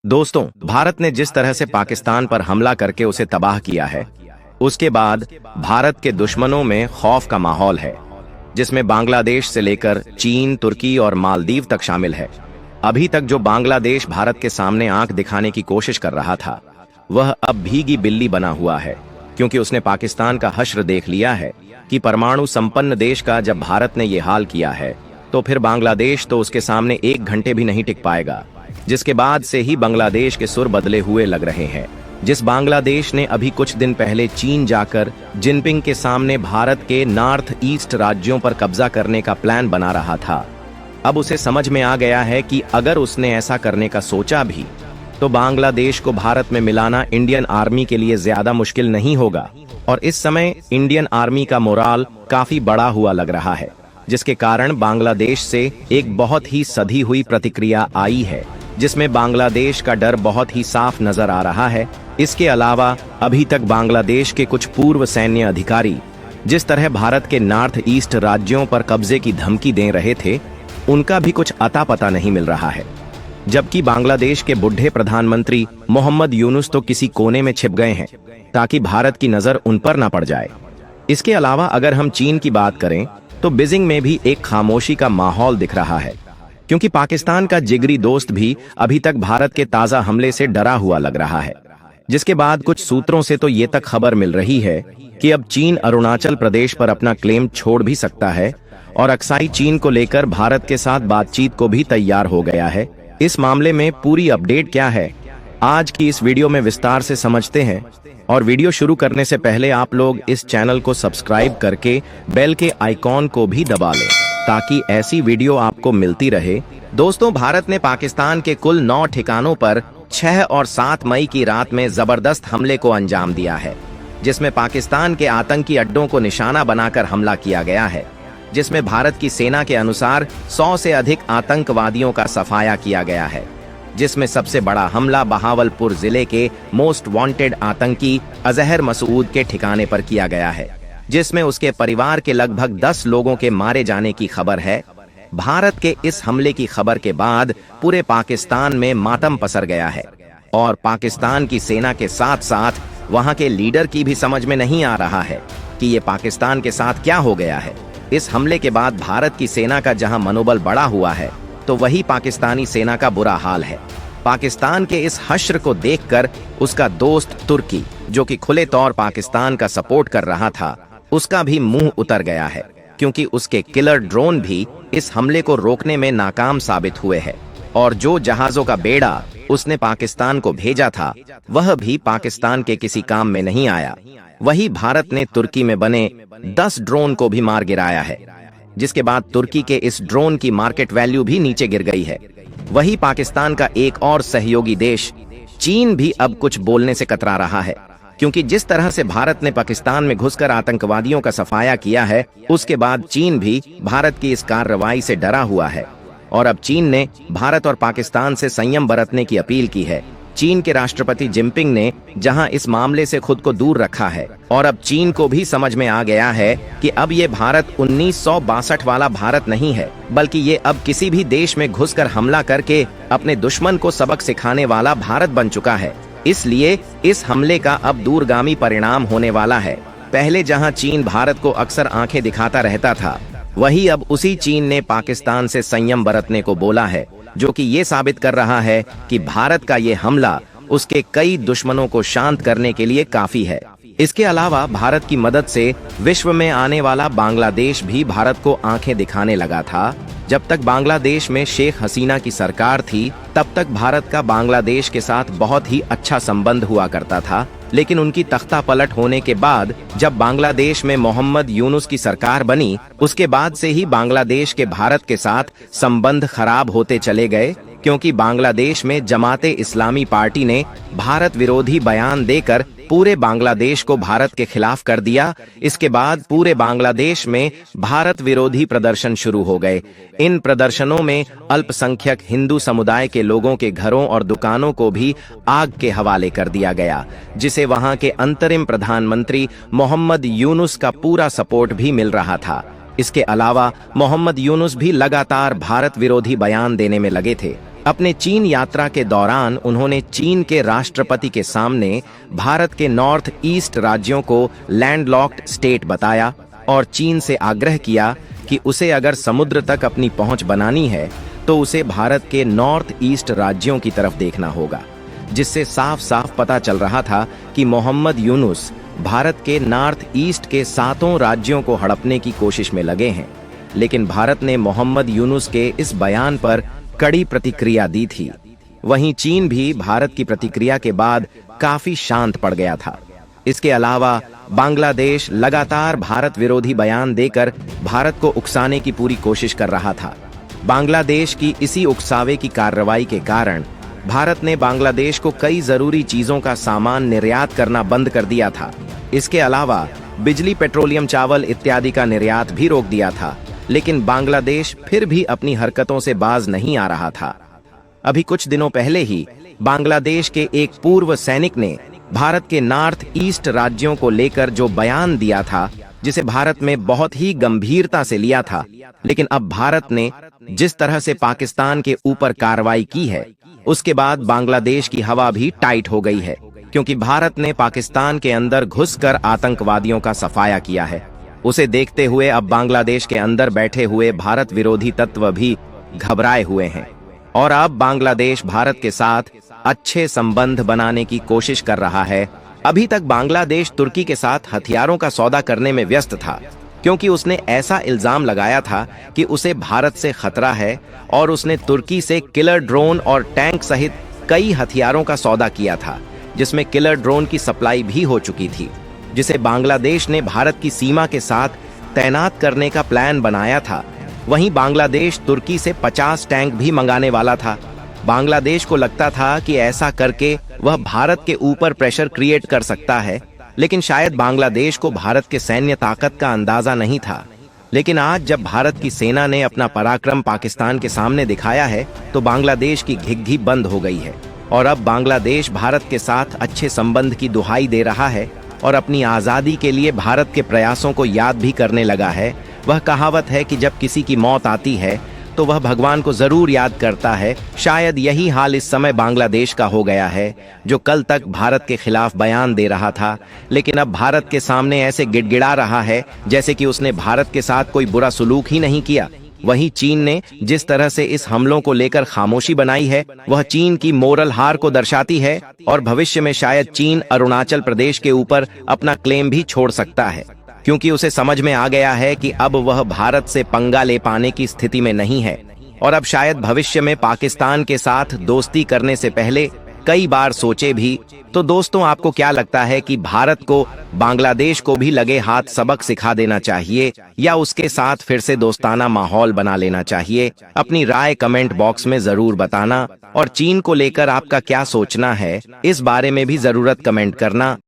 दोस्तों, भारत ने जिस तरह से पाकिस्तान पर हमला करके उसे तबाह किया है, उसके बाद भारत के दुश्मनों में खौफ का माहौल है, जिसमें बांग्लादेश से लेकर चीन, तुर्की और मालदीव तक शामिल है। अभी तक जो बांग्लादेश भारत के सामने आंख दिखाने की कोशिश कर रहा था, वह अब भीगी बिल्ली बना हुआ है, क्योंकि उसने पाकिस्तान का हश्र देख लिया है कि परमाणु संपन्न देश का जब भारत ने यह हाल किया है, तो फिर बांग्लादेश तो उसके सामने एक घंटे भी नहीं टिक पाएगा। जिसके बाद से ही बांग्लादेश के सुर बदले हुए लग रहे हैं। जिस बांग्लादेश ने अभी कुछ दिन पहले चीन जाकर जिनपिंग के सामने भारत के नॉर्थ ईस्ट राज्यों पर कब्जा करने का प्लान बना रहा था, अब उसे समझ में आ गया है कि अगर उसने ऐसा करने का सोचा भी, तो बांग्लादेश को भारत में मिलाना इंडियन आर्मी के लिए ज्यादा मुश्किल नहीं होगा। और इस समय इंडियन आर्मी का मोराल काफी बड़ा हुआ लग रहा है, जिसके कारण बांग्लादेश से एक बहुत ही सधी हुई प्रतिक्रिया आई है, जिसमें बांग्लादेश का डर बहुत ही साफ नजर आ रहा है। इसके अलावा अभी तक बांग्लादेश के कुछ पूर्व सैन्य अधिकारी जिस तरह भारत के नॉर्थ ईस्ट राज्यों पर कब्जे की धमकी दे रहे थे, उनका भी कुछ अता पता नहीं मिल रहा है। जबकि बांग्लादेश के बुढ़े प्रधानमंत्री मोहम्मद यूनुस तो किसी कोने में छिप गए हैं, ताकि भारत की नजर उन पर ना पड़ जाए। इसके अलावा अगर हम चीन की बात करें, तो बीजिंग में भी एक खामोशी का माहौल दिख रहा है, क्योंकि पाकिस्तान का जिगरी दोस्त भी अभी तक भारत के ताजा हमले से डरा हुआ लग रहा है। जिसके बाद कुछ सूत्रों से तो ये तक खबर मिल रही है कि अब चीन अरुणाचल प्रदेश पर अपना क्लेम छोड़ भी सकता है, और अक्साई चीन को लेकर भारत के साथ बातचीत को भी तैयार हो गया है। इस मामले में पूरी अपडेट क्या है, आज की इस वीडियो में विस्तार से समझते हैं। और वीडियो शुरू करने से पहले आप लोग इस चैनल को सब्सक्राइब करके बेल के आइकॉन को भी दबा लें, ताकि ऐसी वीडियो आपको मिलती रहे। दोस्तों, भारत ने पाकिस्तान के कुल 9 ठिकानों पर 6 और 7 मई की रात में जबरदस्त हमले को अंजाम दिया है, जिसमें पाकिस्तान के आतंकी अड्डों को निशाना बनाकर हमला किया गया है, जिसमें भारत की सेना के अनुसार 100 से अधिक आतंकवादियों का सफाया किया गया है। जिसमें सबसे बड़ा हमला बहावलपुर जिले के मोस्ट वांटेड आतंकी अजहर मसूद के ठिकाने पर किया गया है, जिसमें उसके परिवार के लगभग 10 लोगों के मारे जाने की खबर है। भारत के इस हमले की खबर के बाद पूरे पाकिस्तान में मातम पसर गया है, और पाकिस्तान की सेना के साथ साथ वहां के लीडर की भी समझ में नहीं आ रहा है कि ये पाकिस्तान के साथ क्या हो गया है। इस हमले के बाद भारत की सेना का जहां मनोबल बढ़ा हुआ है, तो वही पाकिस्तानी सेना का बुरा हाल है। पाकिस्तान के इस हश्र को देखकर उसका दोस्त तुर्की, जो कि खुले तौर पाकिस्तान का सपोर्ट कर रहा था, उसका भी मुंह उतर गया है, क्योंकि उसके किलर ड्रोन भी इस हमले को रोकने में नाकाम साबित हुए हैं। और जो जहाजों का बेड़ा उसने पाकिस्तान को भेजा था, वह भी पाकिस्तान के किसी काम में नहीं आया। वही भारत ने तुर्की में बने 10 ड्रोन को भी मार गिराया है, जिसके बाद तुर्की के इस ड्रोन की मार्केट वैल्यू भी नीचे गिर गई है। वही पाकिस्तान का एक और सहयोगी देश चीन भी अब कुछ बोलने से कतरा रहा है, क्योंकि जिस तरह से भारत ने पाकिस्तान में घुसकर आतंकवादियों का सफाया किया है, उसके बाद चीन भी भारत की इस कार्रवाई से डरा हुआ है। और अब चीन ने भारत और पाकिस्तान से संयम बरतने की अपील की है। चीन के राष्ट्रपति जिनपिंग ने जहां इस मामले से खुद को दूर रखा है, और अब चीन को भी समझ में आ गया है कि अब ये भारत 1962 वाला भारत नहीं है, बल्कि ये अब किसी भी देश में घुसकर हमला करके अपने दुश्मन को सबक सिखाने वाला भारत बन चुका है। इसलिए इस हमले का अब दूरगामी परिणाम होने वाला है। पहले जहां चीन भारत को अक्सर आंखें दिखाता रहता था, वही अब उसी चीन ने पाकिस्तान से संयम बरतने को बोला है, जो कि ये साबित कर रहा है कि भारत का ये हमला उसके कई दुश्मनों को शांत करने के लिए काफी है। इसके अलावा भारत की मदद से विश्व में आने वाला बांग्लादेश भी भारत को आंखें दिखाने लगा था। जब तक बांग्लादेश में शेख हसीना की सरकार थी, तब तक भारत का बांग्लादेश के साथ बहुत ही अच्छा संबंध हुआ करता था। लेकिन उनकी तख्ता पलट होने के बाद जब बांग्लादेश में मोहम्मद यूनुस की सरकार बनी, उसके बाद से ही बांग्लादेश के भारत के साथ संबंध खराब होते चले गए, क्योंकि बांग्लादेश में जमाते इस्लामी पार्टी ने भारत विरोधी बयान देकर पूरे बांग्लादेश को भारत के खिलाफ कर दिया। इसके बाद पूरे बांग्लादेश में भारत विरोधी प्रदर्शन शुरू हो गए। इन प्रदर्शनों में अल्पसंख्यक हिंदू समुदाय के लोगों के घरों और दुकानों को भी आग के हवाले कर दिया गया, जिसे वहां के अंतरिम प्रधानमंत्री मोहम्मद यूनुस का पूरा सपोर्ट भी मिल रहा था। इसके अलावा मोहम्मद यूनुस भी लगातार भारत विरोधी बयान देने में लगे थे। अपने चीन यात्रा के दौरान उन्होंने चीन के राष्ट्रपति के सामने भारत के नॉर्थ ईस्ट राज्यों को लैंडलॉक्ड स्टेट बताया और चीन से आग्रह किया कि उसे अगर समुद्र तक अपनी पहुंच बनानी है तो उसे भारत के नॉर्थ ईस्ट राज्यों की तरफ देखना होगा, जिससे साफ साफ पता चल रहा था कि मोहम्मद यूनुस भारत के नॉर्थ ईस्ट के 7 राज्यों को हड़पने की कोशिश में लगे हैं। लेकिन भारत ने मोहम्मद यूनुस के इस बयान पर कड़ी प्रतिक्रिया दी थी। वहीं चीन भी भारत की प्रतिक्रिया के बाद काफी शांत पड़ गया था। इसके अलावा बांग्लादेश लगातार भारत विरोधी बयान देकर भारत को उकसाने की पूरी कोशिश कर रहा था। बांग्लादेश की इसी उकसावे की कार्रवाई के कारण भारत ने बांग्लादेश को कई जरूरी चीजों का सामान निर्यात करना बंद कर दिया था। इसके अलावा बिजली, पेट्रोलियम, चावल इत्यादि का निर्यात भी रोक दिया था। लेकिन बांग्लादेश फिर भी अपनी हरकतों से बाज नहीं आ रहा था। अभी कुछ दिनों पहले ही बांग्लादेश के एक पूर्व सैनिक ने भारत के नॉर्थ ईस्ट राज्यों को लेकर जो बयान दिया था, जिसे भारत में बहुत ही गंभीरता से लिया था, लेकिन अब भारत ने जिस तरह से पाकिस्तान के ऊपर कार्रवाई की है, उसके बाद बांग्लादेश की हवा भी टाइट हो गई है, क्योंकि भारत ने पाकिस्तान के अंदर घुसकर आतंकवादियों का सफाया किया है। उसे देखते हुए अब बांग्लादेश के अंदर बैठे हुए भारत विरोधी तत्व भी घबराए हुए हैं और अब बांग्लादेश भारत के साथ अच्छे संबंध बनाने की कोशिश कर रहा है। अभी तक बांग्लादेश तुर्की के साथ हथियारों का सौदा करने में व्यस्त था, क्योंकि उसने ऐसा इल्जाम लगाया था कि उसे भारत से खतरा है और उसने तुर्की से किलर ड्रोन और टैंक सहित कई हथियारों का सौदा किया था, जिसमें किलर ड्रोन की सप्लाई भी हो चुकी थी, जिसे बांग्लादेश ने भारत की सीमा के साथ तैनात करने का प्लान बनाया था। वहीं बांग्लादेश तुर्की से 50 टैंक भी मंगाने वाला था। बांग्लादेश को लगता था कि ऐसा करके वह भारत के ऊपर प्रेशर क्रिएट कर सकता है, लेकिन शायद बांग्लादेश को भारत के सैन्य ताकत का अंदाजा नहीं था। लेकिन आज जब भारत की सेना ने अपना पराक्रम पाकिस्तान के सामने दिखाया है, तो बांग्लादेश की घिघी बंद हो गई है और अब बांग्लादेश भारत के साथ अच्छे संबंध की दुहाई दे रहा है और अपनी आज़ादी के लिए भारत के प्रयासों को याद भी करने लगा है। वह कहावत है कि जब किसी की मौत आती है तो वह भगवान को जरूर याद करता है। शायद यही हाल इस समय बांग्लादेश का हो गया है, जो कल तक भारत के खिलाफ बयान दे रहा था, लेकिन अब भारत के सामने ऐसे गिड़गिड़ा रहा है जैसे कि उसने भारत के साथ कोई बुरा सलूक ही नहीं किया। वहीं चीन ने जिस तरह से इस हमलों को लेकर खामोशी बनाई है, वह चीन की मोरल हार को दर्शाती है और भविष्य में शायद चीन अरुणाचल प्रदेश के ऊपर अपना क्लेम भी छोड़ सकता है, क्योंकि उसे समझ में आ गया है कि अब वह भारत से पंगा ले पाने की स्थिति में नहीं है और अब शायद भविष्य में पाकिस्तान के साथ दोस्ती करने से पहले कई बार सोचे भी। तो दोस्तों, आपको क्या लगता है कि भारत को बांग्लादेश को भी लगे हाथ सबक सिखा देना चाहिए या उसके साथ फिर से दोस्ताना माहौल बना लेना चाहिए? अपनी राय कमेंट बॉक्स में जरूर बताना और चीन को लेकर आपका क्या सोचना है, इस बारे में भी जरूरत कमेंट करना।